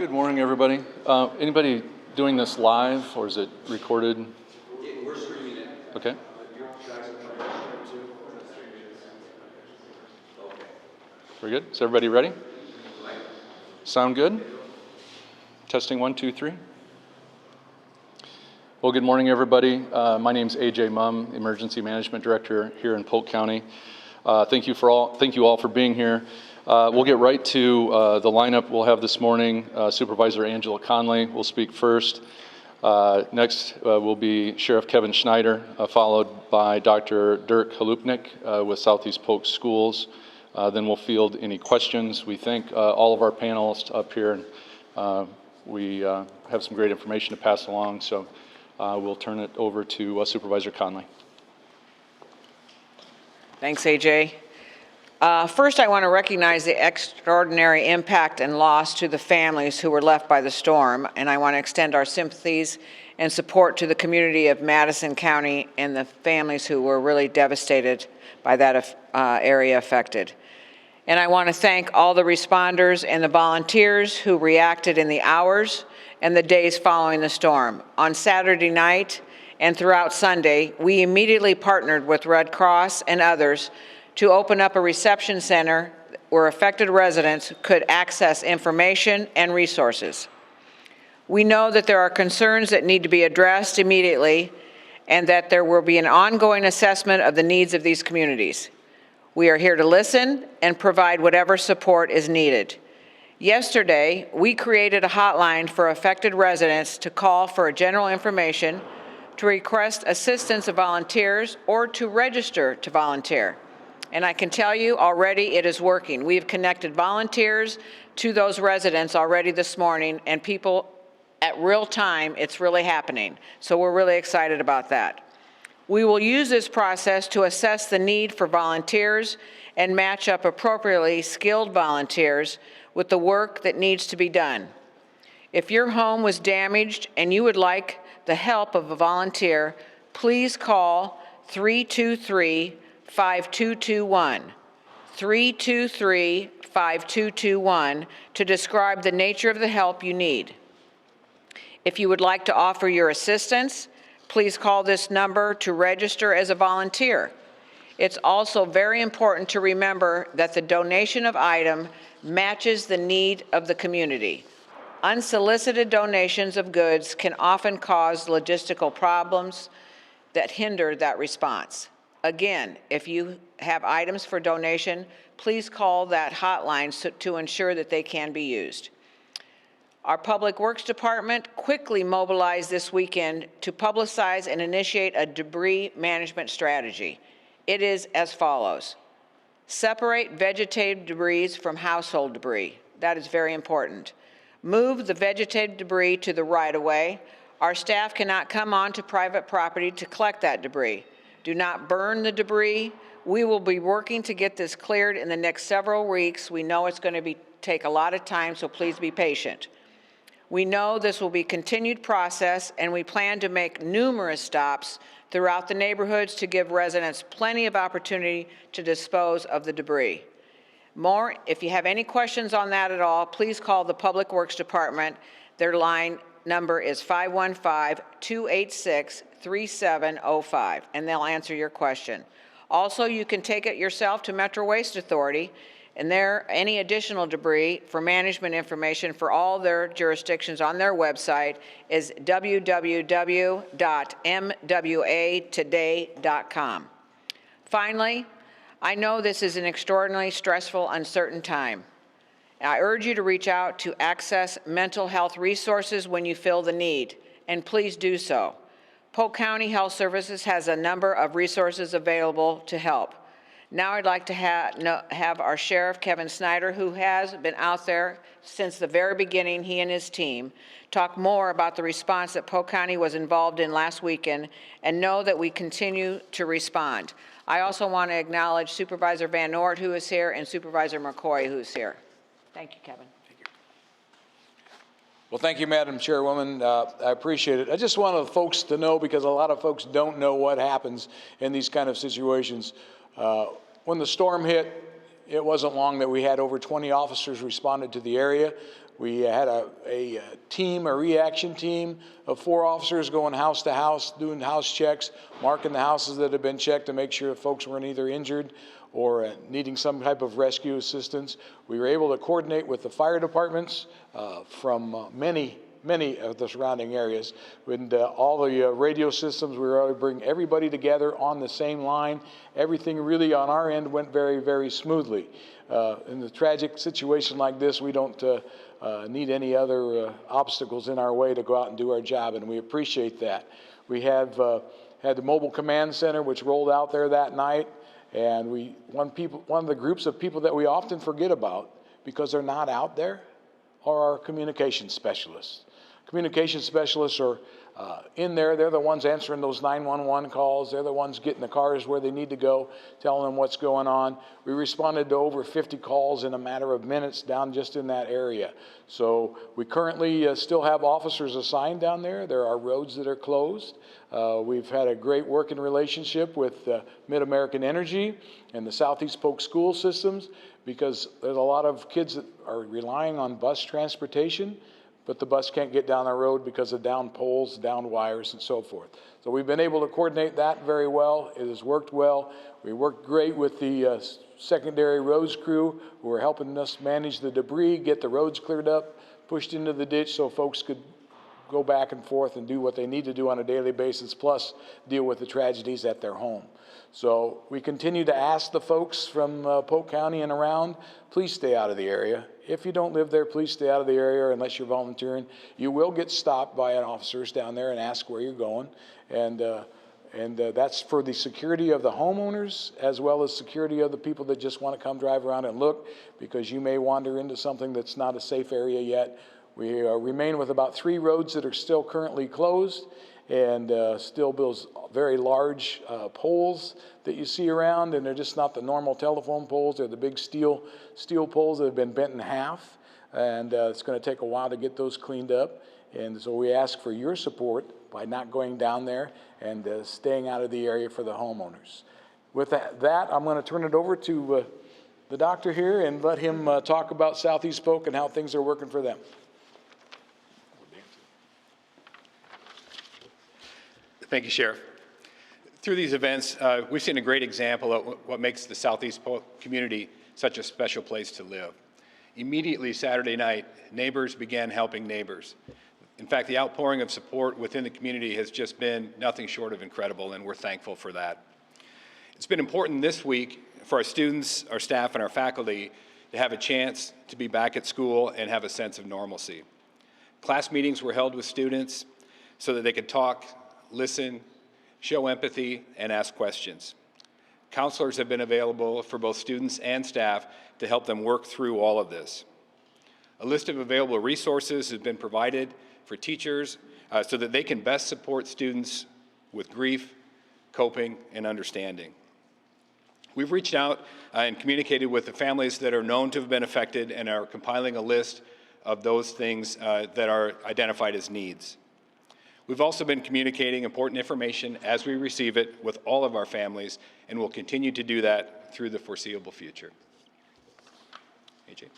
Good morning, everybody. Anybody doing this live, or is it recorded? Yeah, we're streaming it. Okay. Very good. Is everybody ready? Sound good? Testing 1, 2, 3. Well, good morning, everybody. My name is AJ Mumm, Emergency Management Director here in Polk County. Thank you all for being here. We'll get right to the lineup we'll have this morning. Supervisor Angela Conley will speak first. Next will be Sheriff Kevin Schneider, followed by Dr. Dirk Halupnik with Southeast Polk Schools. Then we'll field any questions. We thank all of our panelists up here, and we have some great information to pass along, so we'll turn it over to Supervisor Conley. Thanks, AJ. First, I want to recognize the extraordinary impact and loss to the families who were left by the storm, and I want to extend our sympathies and support to the community of Madison County and the families who were really devastated by that area affected. And I want to thank all the responders and the volunteers who reacted in the hours and the days following the storm. On Saturday night and throughout Sunday, we immediately partnered with Red Cross and others to open up a reception center where affected residents could access information and resources. We know that there are concerns that need to be addressed immediately and that there will be an ongoing assessment of the needs of these communities. We are here to listen and provide whatever support is needed. Yesterday, we created a hotline for affected residents to call for general information, to request assistance of volunteers, or to register to volunteer. And I can tell you already it is working. We've connected volunteers to those residents already this morning, and people at real time, it's really happening. So we're really excited about that. We will use this process to assess the need for volunteers and match up appropriately skilled volunteers with the work that needs to be done. If your home was damaged and you would like the help of a volunteer, please call 323-5221, 323-5221 to describe the nature of the help you need. If you would like to offer your assistance, please call this number to register as a volunteer. It's also very important to remember that the donation of item matches the need of the community. Unsolicited donations of goods can often cause logistical problems that hinder that response. Again, if you have items for donation, please call that hotline to ensure that they can be used. Our Public Works Department quickly mobilized this weekend to publicize and initiate a debris management strategy. It is as follows. Separate vegetative debris from household debris. That is very important. Move the vegetative debris to the right-of-way. Our staff cannot come onto private property to collect that debris. Do not burn the debris. We will be working to get this cleared in the next several weeks. We know it's going to take a lot of time, so please be patient. We know this will be a continued process, and we plan to make numerous stops throughout the neighborhoods to give residents plenty of opportunity to dispose of the debris. If you have any questions on that at all, please call the Public Works Department. Their line number is 515-286-3705, and they'll answer your question. Also, you can take it yourself to Metro Waste Authority, and any additional debris for management information for all their jurisdictions on their website is www.mwatoday.com. Finally, I know this is an extraordinarily stressful, uncertain time. I urge you to reach out to access mental health resources when you feel the need, and please do so. Polk County Health Services has a number of resources available to help. Now I'd like to have our Sheriff, Kevin Schneider, who has been out there since the very beginning, he and his team, talk more about the response that Polk County was involved in last weekend, and know that we continue to respond. I also want to acknowledge Supervisor Van Noort, who is here, and Supervisor McCoy, who's here. Thank you, Kevin. Thank you. Well, thank you, Madam Chairwoman. I appreciate it. I just want folks to know, because a lot of folks don't know what happens in these kind of situations. When the storm hit, it wasn't long that we had over 20 officers responded to the area. We had a reaction team of 4 officers going house to house, doing house checks, marking the houses that have been checked to make sure that folks weren't either injured or needing some type of rescue assistance. We were able to coordinate with the fire departments from many of the surrounding areas. With all the radio systems, we were able to bring everybody together on the same line. Everything really on our end went very, very smoothly. In a tragic situation like this, we don't need any other obstacles in our way to go out and do our job, and we appreciate that. We have had the mobile command center, which rolled out there that night, and one of the groups of people that we often forget about because they're not out there are our communication specialists. Communication specialists are in there. They're the ones answering those 911 calls. They're the ones getting the cars where they need to go, telling them what's going on. We responded to over 50 calls in a matter of minutes down just in that area. So we currently still have officers assigned down there. There are roads that are closed. We've had a great working relationship with Mid-American Energy and the Southeast Polk school systems because there's a lot of kids that are relying on bus transportation, but the bus can't get down the road because of down poles, down wires, and so forth. So we've been able to coordinate that very well. It has worked well. We worked great with the secondary roads crew who are helping us manage the debris, get the roads cleared up, pushed into the ditch so folks could go back and forth and do what they need to do on a daily basis, plus deal with the tragedies at their home. So we continue to ask the folks from Polk County and around, please stay out of the area. If you don't live there, please stay out of the area unless you're volunteering. You will get stopped by officers down there and ask where you're going. And that's for the security of the homeowners as well as security of the people that just want to come drive around and look, because you may wander into something that's not a safe area yet. We remain with about 3 roads that are still currently closed, and still those very large poles that you see around, and they're just not the normal telephone poles. They're the big steel poles that have been bent in half, and it's going to take a while to get those cleaned up. And so we ask for your support by not going down there and staying out of the area for the homeowners. With that, I'm going to turn it over to the doctor here and let him talk about Southeast Polk and how things are working for them. Thank you, Sheriff. Through these events, we've seen a great example of what makes the Southeast Polk community such a special place to live. Immediately Saturday night, neighbors began helping neighbors. In fact, the outpouring of support within the community has just been nothing short of incredible, and we're thankful for that. It's been important this week for our students, our staff, and our faculty to have a chance to be back at school and have a sense of normalcy. Class meetings were held with students so that they could talk, listen, show empathy, and ask questions. Counselors have been available for both students and staff to help them work through all of this. A list of available resources has been provided for teachers so that they can best support students with grief, coping, and understanding. We've reached out and communicated with the families that are known to have been affected and are compiling a list of those things that are identified as needs. We've also been communicating important information as we receive it with all of our families, and we'll continue to do that through the foreseeable future. AJ.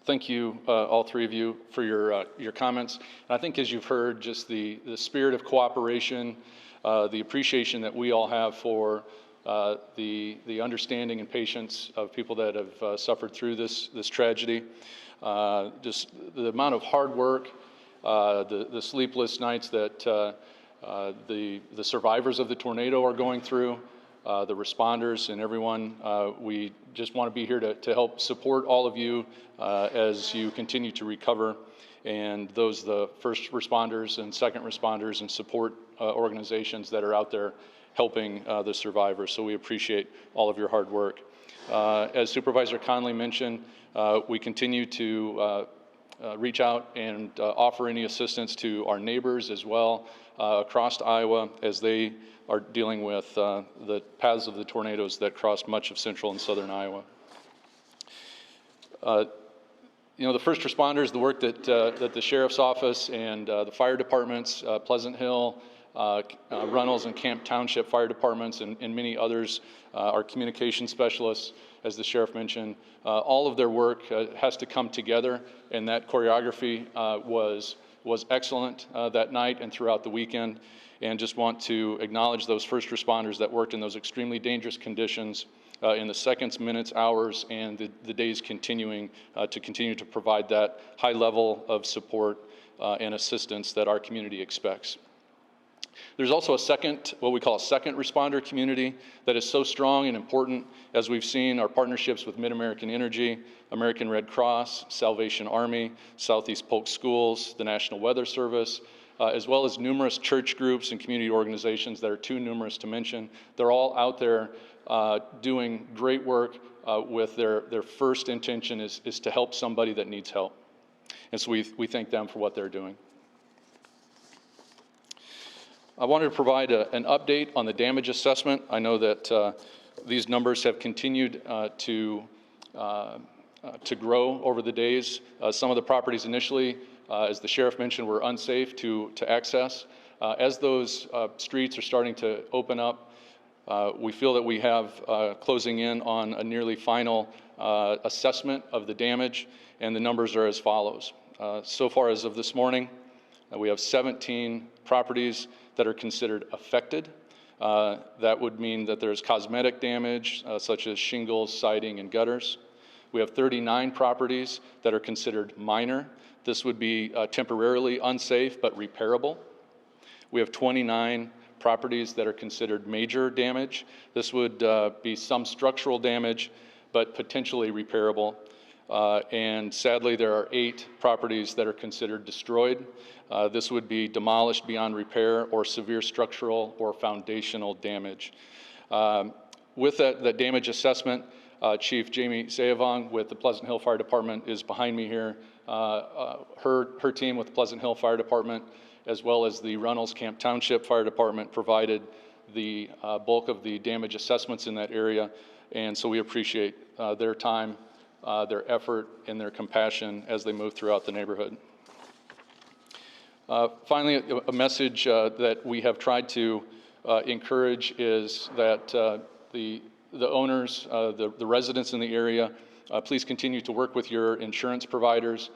Thank you, all 3 of you, for your comments. And I think as you've heard, just the spirit of cooperation, the appreciation that we all have for the understanding and patience of people that have suffered through this tragedy. Just the amount of hard work, the sleepless nights that the survivors of the tornado are going through, the responders and everyone. We just want to be here to help support all of you as you continue to recover, and those the first responders and second responders and support organizations that are out there helping the survivors. So we appreciate all of your hard work. As Supervisor Conley mentioned, we continue to reach out and offer any assistance to our neighbors as well across Iowa as they are dealing with the paths of the tornadoes that cross much of central and southern Iowa. You know, the first responders, the work that the Sheriff's Office and the fire departments, Pleasant Hill, Runnels and Camp Township Fire Departments, and many others, our communication specialists, as the sheriff mentioned. All of their work has to come together, and that choreography was excellent that night and throughout the weekend. And just want to acknowledge those first responders that worked in those extremely dangerous conditions in the seconds, minutes, hours, and the days continuing to provide that high level of support and assistance that our community expects. There's also what we call a second responder community that is so strong and important. As we've seen, our partnerships with Mid-American Energy, American Red Cross, Salvation Army, Southeast Polk Schools, the National Weather Service, as well as numerous church groups and community organizations that are too numerous to mention. They're all out there doing great work with their first intention is to help somebody that needs help. And so we thank them for what they're doing. I wanted to provide an update on the damage assessment. I know that these numbers have continued to grow over the days. Some of the properties initially, as the sheriff mentioned, were unsafe to access. As those streets are starting to open up, we feel that we have closing in on a nearly final assessment of the damage, and the numbers are as follows. So far as of this morning, we have 17 properties that are considered affected. That would mean that there's cosmetic damage, such as shingles, siding, and gutters. We have 39 properties that are considered minor. This would be temporarily unsafe but repairable. We have 29 properties that are considered major damage. This would be some structural damage but potentially repairable. And sadly, there are 8 properties that are considered destroyed. This would be demolished beyond repair or severe structural or foundational damage. With that damage assessment, Chief Jamie Sayavong with the Pleasant Hill Fire Department is behind me here. Her team with the Pleasant Hill Fire Department, as well as the Runnels Camp Township Fire Department, provided the bulk of the damage assessments in that area. And so we appreciate their time, their effort, and their compassion as they move throughout the neighborhood. Finally, a message that we have tried to encourage is that the owners, the residents in the area, please continue to work with your insurance providers.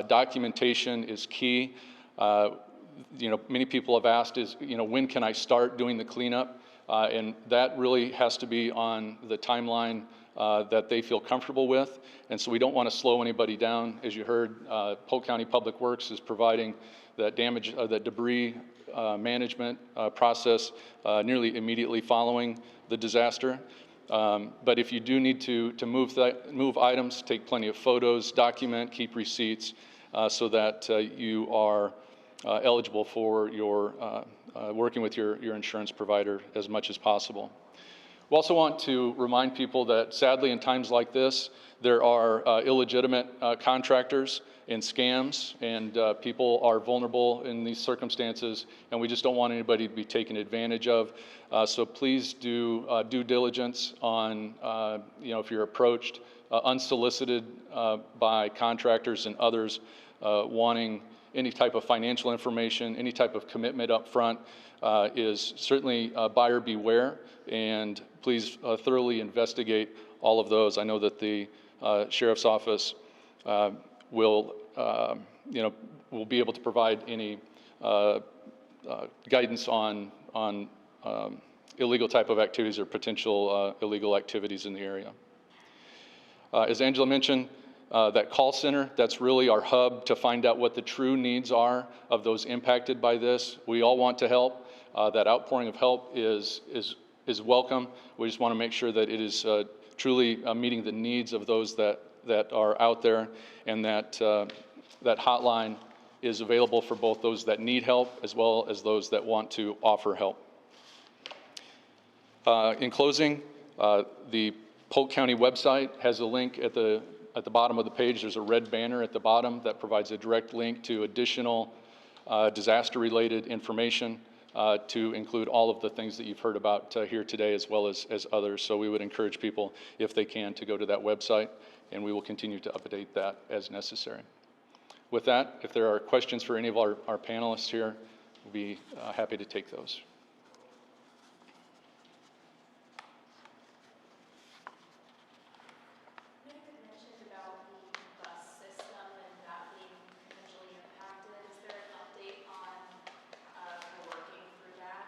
Documentation is key. Many people have asked when can I start doing the cleanup? And that really has to be on the timeline that they feel comfortable with. And so we don't want to slow anybody down. As you heard, Polk County Public Works is providing that debris management process nearly immediately following the disaster. But if you do need to move items, take plenty of photos, document, keep receipts, so that you are eligible for your working with your insurance provider as much as possible. We also want to remind people that sadly in times like this, there are illegitimate contractors and scams, and people are vulnerable in these circumstances, and we just don't want anybody to be taken advantage of. So please do due diligence on, if you're approached unsolicited by contractors and others wanting any type of financial information, any type of commitment up front, is certainly buyer beware, and please thoroughly investigate all of those. I know that the Sheriff's Office will be able to provide any guidance on illegal type of activities or potential illegal activities in the area. As Angela mentioned, that call center, that's really our hub to find out what the true needs are of those impacted by this. We all want to help. That outpouring of help is welcome. We just want to make sure that it is truly meeting the needs of those that are out there, and that that hotline is available for both those that need help as well as those that want to offer help. In closing, the Polk County website has a link at the bottom of the page. There's a red banner at the bottom that provides a direct link to additional disaster-related information to include all of the things that you've heard about here today, as well as others. So we would encourage people, if they can, to go to that website, and we will continue to update that as necessary. With that, if there are questions for any of our panelists here, we'll be happy to take those. You had mentioned about the bus system and that being potentially impacted. Is there an update on working through that?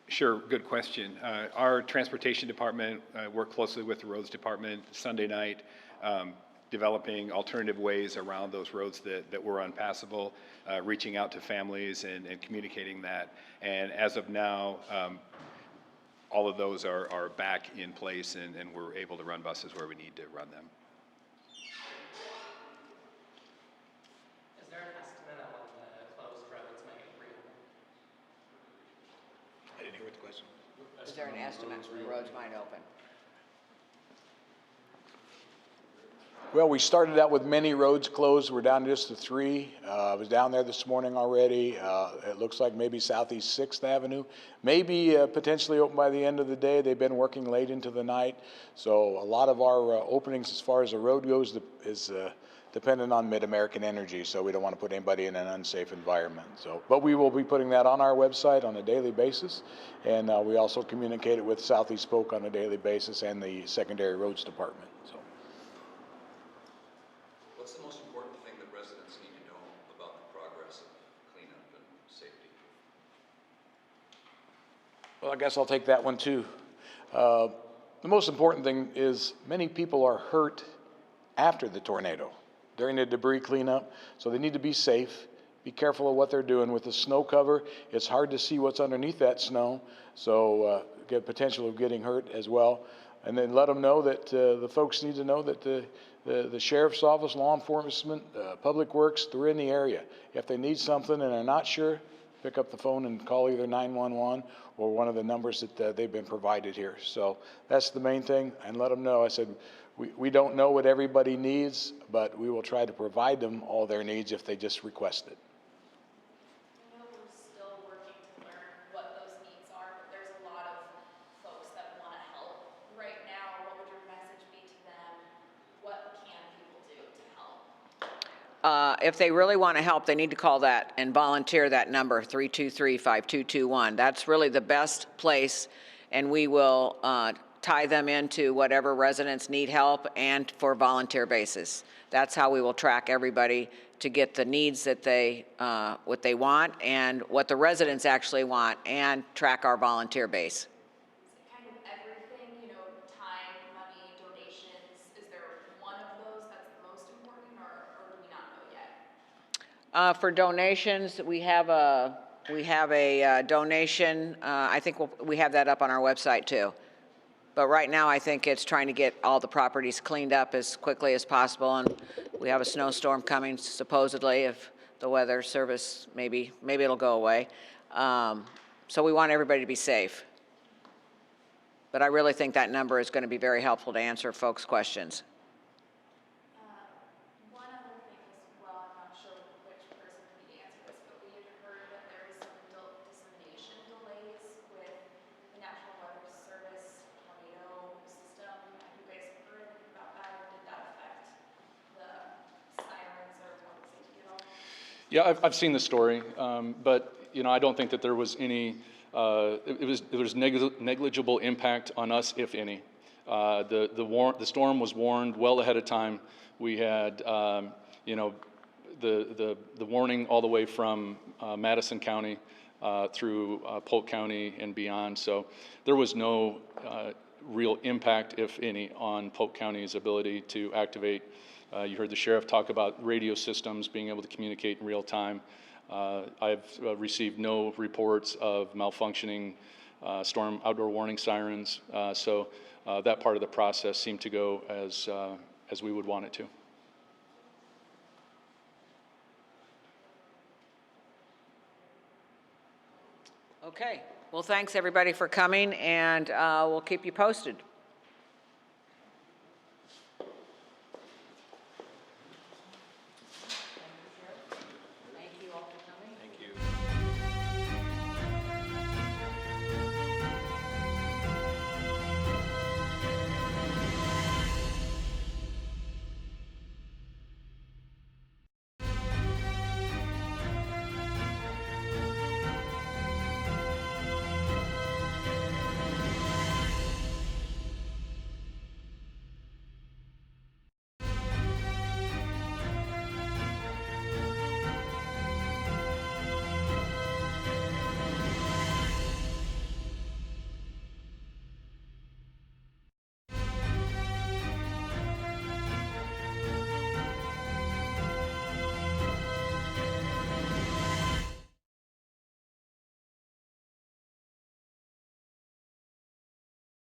Sure, good question. Our transportation department worked closely with the roads department Sunday night, developing alternative ways around those roads that were unpassable, reaching out to families and communicating that. And as of now, all of those are back in place, and we're able to run buses where we need to run them. Is there an estimate on when the closed roads might reopen? I didn't hear what the question was. Is there an estimate when the roads might open? Well, we started out with many roads closed. We're down to just the 3. I was down there this morning already. It looks like maybe Southeast 6th Avenue, maybe potentially open by the end of the day. They've been working late into the night. So a lot of our openings as far as the road goes is dependent on Mid-American Energy. So we don't want to put anybody in an unsafe environment. So, but we will be putting that on our website on a daily basis. And we also communicate it with Southeast Polk on a daily basis and the Secondary Roads Department. So. What's the most important thing that residents need to know about the progress of cleanup and safety? Well, I guess I'll take that one too. The most important thing is many people are hurt after the tornado, during the debris cleanup, so they need to be safe. Be careful of what they're doing with the snow cover. It's hard to see what's underneath that snow, so get potential of getting hurt as well. And then let them know that the folks need to know that the sheriff's office, law enforcement, public works, they're in the area. If they need something and they're not sure, pick up the phone and call either 911 or one of the numbers that they've been provided here. So that's the main thing, and let them know. I said, we don't know what everybody needs, but we will try to provide them all their needs if they just request it. I know we're still working to learn what those needs are, but there's a lot of folks that want to help. Right now, what would your message be to them? What can people do to help? If they really want to help, they need to call that and volunteer that number, 323-5221. That's really the best place, and we will tie them into whatever residents need help and for volunteer basis. That's how we will track everybody to get the needs that what they want and what the residents actually want, and track our volunteer base. Is it kind of everything, time, money, donations? Is there one of those that's the most important, or do we not know yet? For donations, we have a donation. I think we have that up on our website too. But right now, I think it's trying to get all the properties cleaned up as quickly as possible, and we have a snowstorm coming supposedly. If the weather service, maybe it'll go away. So we want everybody to be safe. But I really think that number is going to be very helpful to answer folks' questions. One other thing as well, I'm not sure which person would be answer this, but we had heard that there is some dissemination delays with the National Weather Service tornado system. Have you guys heard anything about that, or did that affect the sirens or public safety at all? Yeah, I've seen the story, but I don't think that there was any. It was negligible impact on us, if any. The storm was warned well ahead of time. We had the warning all the way from Madison County through Polk County and beyond. So there was no real impact, if any, on Polk County's ability to activate. You heard the sheriff talk about radio systems being able to communicate in real time. I've received no reports of malfunctioning storm outdoor warning sirens, so that part of the process seemed to go as we would want it to. Okay. Well, thanks everybody for coming, and we'll keep you posted.